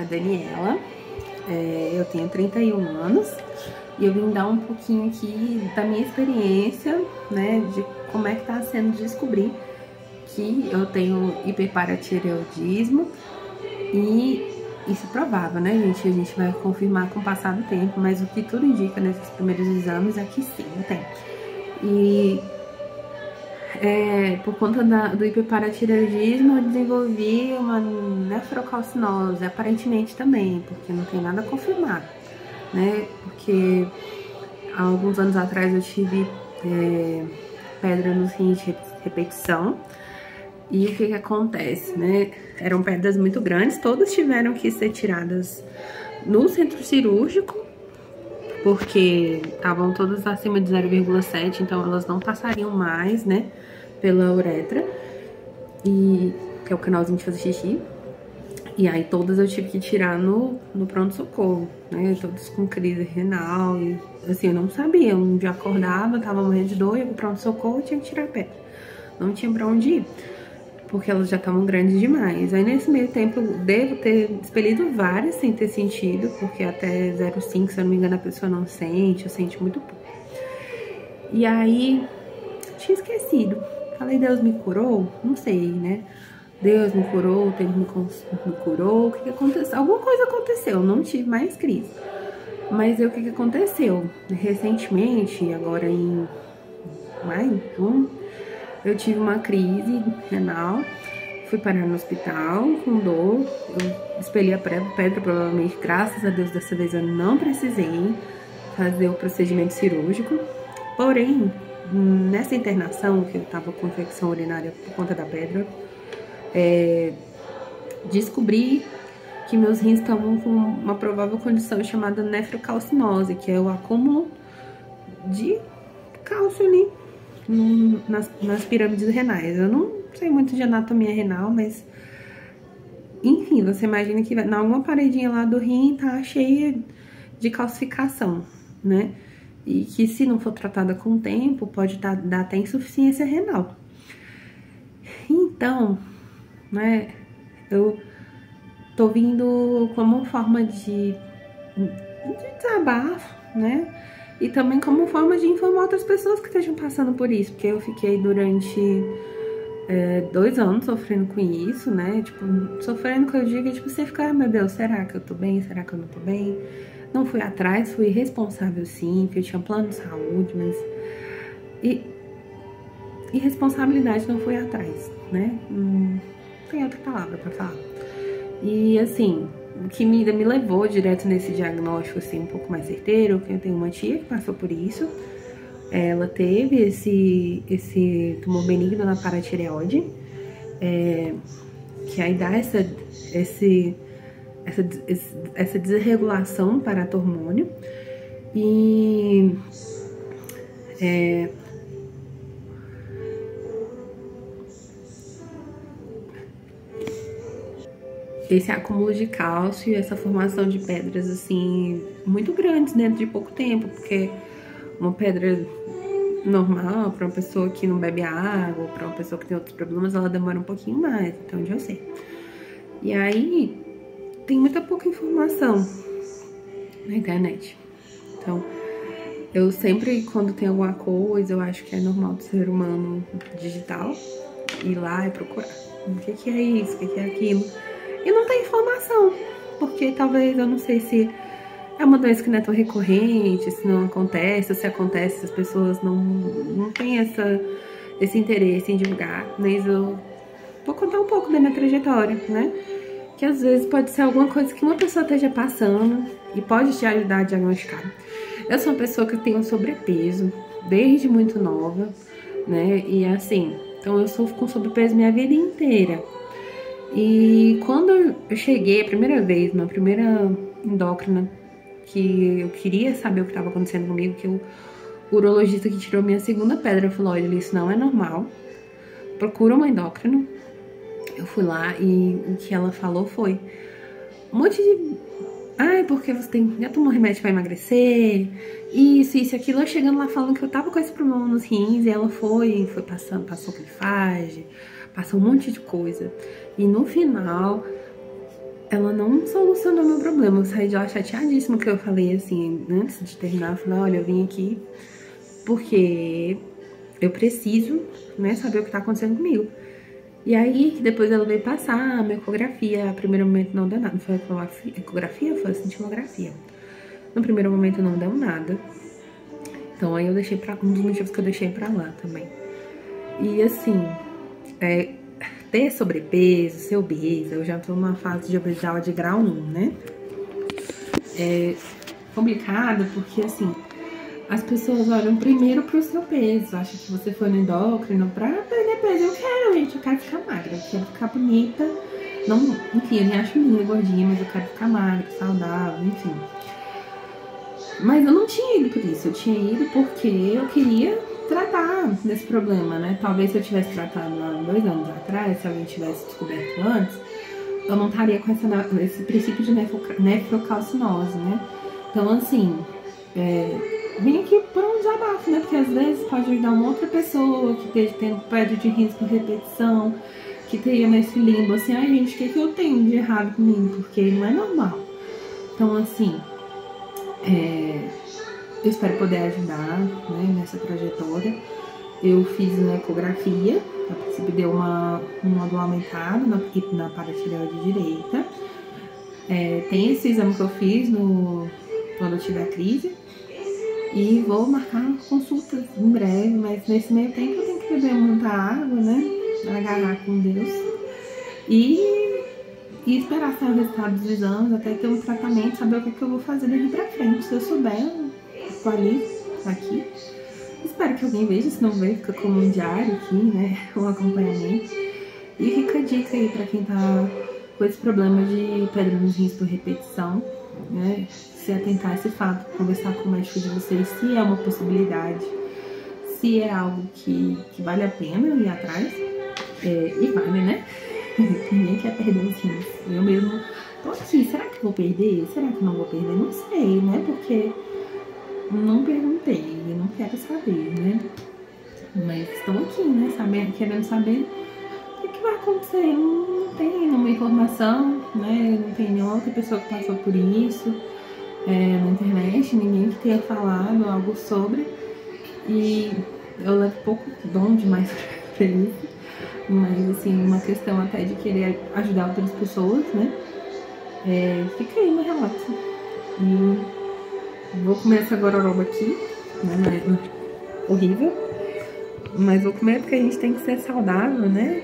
nome é Daniela, eu tenho 31 anos e eu vim dar um pouquinho aqui da minha experiência, né, de como é que tá sendo descobrir que eu tenho hiperparatireoidismo e isso é provável, né, gente? A gente vai confirmar com o passar do tempo, mas o que tudo indica nesses primeiros exames é que sim, eu tenho. E por conta do hiperparatireoidismo, eu desenvolvi uma nefrocalcinose, aparentemente também, porque não tem nada a confirmar, né? Porque há alguns anos atrás eu tive pedra nos rins de repetição. E o que acontece, né? Eram pedras muito grandes, todas tiveram que ser tiradas no centro cirúrgico, porque estavam todas acima de 0,7, então elas não passariam mais, né, pela uretra, e que é o canalzinho de fazer xixi. E aí todas eu tive que tirar no pronto-socorro, né, todas com crise renal, e assim, eu não sabia, um dia acordava, tava morrendo de dor, ia pro pronto-socorro, tinha que tirar a pedra, não tinha pra onde ir, porque elas já estavam grandes demais. Aí nesse meio tempo eu devo ter expelido várias sem ter sentido, porque até 0,5, se eu não me engano, a pessoa não sente, ou sente muito pouco. E aí, tinha esquecido. Falei, Deus me curou? Não sei, né? Deus me curou, o tempo me curou, o que aconteceu? Alguma coisa aconteceu, não tive mais crise. Mas aí, o que aconteceu? Recentemente, agora em maio, junho, eu tive uma crise renal, fui parar no hospital com dor, eu expeli a pedra, provavelmente, graças a Deus, dessa vez eu não precisei fazer o procedimento cirúrgico. Porém, nessa internação, que eu tava com infecção urinária por conta da pedra, descobri que meus rins estavam com uma provável condição chamada nefrocalcinose, que é o acúmulo de cálcio ali nas pirâmides renais. Eu não sei muito de anatomia renal, mas enfim, você imagina que em alguma paredinha lá do rim tá cheia de calcificação, né? E que se não for tratada com o tempo, pode dar até insuficiência renal. Então, né, eu tô vindo como forma de desabafo, né? E também como forma de informar outras pessoas que estejam passando por isso, porque eu fiquei durante 2 anos sofrendo com isso, né? Tipo, sofrendo que eu digo, tipo, você fica, meu Deus, será que eu tô bem? Será que eu não tô bem? Não fui atrás, fui responsável sim, porque eu tinha plano de saúde, mas... E responsabilidade não foi atrás, né? Não tem outra palavra pra falar. E assim, o que me levou direto nesse diagnóstico, assim, um pouco mais certeiro, que eu tenho uma tia que passou por isso. Ela teve esse tumor benigno na paratireoide, que aí dá essa desregulação paratormônio. E esse acúmulo de cálcio e essa formação de pedras, assim, muito grandes dentro de pouco tempo, porque uma pedra normal para uma pessoa que não bebe água, para uma pessoa que tem outros problemas, ela demora um pouquinho mais, então eu sei. E aí, tem muita pouca informação na internet. Então, eu sempre, quando tem alguma coisa, eu acho que é normal do ser humano digital, ir lá e procurar. O que é isso? O que é aquilo? E não tem informação, porque talvez, eu não sei se é uma doença que não é tão recorrente, se não acontece, ou se acontece, as pessoas não têm esse interesse em divulgar. Mas eu vou contar um pouco da minha trajetória, né? Que às vezes pode ser alguma coisa que uma pessoa esteja passando e pode te ajudar a diagnosticar. Eu sou uma pessoa que tem um sobrepeso desde muito nova, né? E assim, então eu sofro com sobrepeso minha vida inteira. E quando eu cheguei a primeira vez, na primeira endócrina, que eu queria saber o que estava acontecendo comigo, que o urologista que tirou minha segunda pedra falou, olha, isso não é normal, procura uma endócrina. Eu fui lá e o que ela falou foi um monte de... Ai, porque você já tomou remédio pra emagrecer, isso e aquilo. Eu chegando lá falando que eu tava com esse problema nos rins, e ela foi passando, passou clifage, passou um monte de coisa. E no final, ela não solucionou meu problema. Eu saí de lá chateadíssima, que eu falei assim, antes de terminar, eu falei, olha, eu vim aqui porque eu preciso, né, saber o que tá acontecendo comigo. E aí, depois ela veio passar a minha ecografia. A primeiro momento não deu nada. Não foi ecografia? Foi a cintilografia. No primeiro momento não deu nada. Então aí eu deixei pra... Um dos motivos que eu deixei pra lá também. E assim, ter sobrepeso, ser obesa, eu já tô numa fase de obesidade de grau 1, né? É complicado porque assim, as pessoas olham primeiro pro seu peso. Acham que você foi no endócrino pra perder peso. Eu quero, gente, eu quero ficar magra, eu quero ficar bonita. Não, enfim, eu me acho linda, gordinha, mas eu quero ficar magra, saudável, enfim. Mas eu não tinha ido por isso, eu tinha ido porque eu queria tratar desse problema, né? Talvez se eu tivesse tratado há 2 anos atrás, se alguém tivesse descoberto antes, eu não estaria com esse princípio de nefrocalcinose, né? Então, assim, vim aqui por um desabafo, né? Porque às vezes pode ajudar uma outra pessoa que esteja tendo pedra de rins por repetição, que esteja nesse limbo, assim, ai gente, o que eu tenho de errado comigo? Porque não é normal. Então, assim, eu espero poder ajudar, né, nessa trajetória. Eu fiz uma ecografia, a princípio deu um nódulo aumentado na paratireoide direita. Tem esse exame que eu fiz quando eu tiver a crise. E vou marcar consultas em breve, mas nesse meio tempo eu tenho que beber muita água, né? Agarrar com Deus. E esperar sair o resultado dos exames, até ter um tratamento, saber o que eu vou fazer daqui pra frente. Se eu souber, eu tô ali, aqui. Espero que alguém veja, se não ver, fica como um diário aqui, né? Um acompanhamento. E fica a dica aí pra quem tá com esse problema de pedra nos rins por repetição, né? Se atentar a esse fato, conversar com o médico de vocês se é uma possibilidade, se é algo que vale a pena ir atrás. E vale, né? Ninguém quer perder os rins. Eu mesmo tô aqui, será que vou perder? Será que não vou perder? Não sei, né? Porque não perguntei, não quero saber, né? Mas estou aqui, né? Querendo saber o que vai acontecer. Não tem nenhuma informação, né? Não tem nenhuma outra pessoa que passou por isso na internet, ninguém que tenha falado algo sobre. E eu levo pouco dom demais pra isso. Mas, assim, uma questão até de querer ajudar outras pessoas, né? Fica aí meu relato. E vou comer essa gororoba aqui, né? Horrível. Mas vou comer porque a gente tem que ser saudável, né?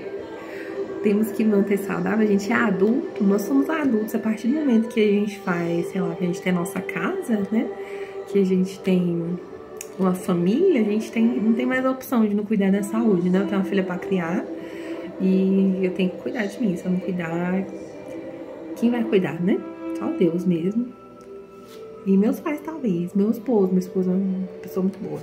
Temos que manter saudável. A gente é adulto, nós somos adultos. A partir do momento que a gente faz, sei lá, que a gente tem a nossa casa, né? Que a gente tem uma família, a gente não tem mais a opção de não cuidar da saúde, né? Eu tenho uma filha pra criar e eu tenho que cuidar de mim. Se eu não cuidar, quem vai cuidar, né? Só Deus mesmo. E meus pais, talvez. Meu esposo é uma pessoa muito boa.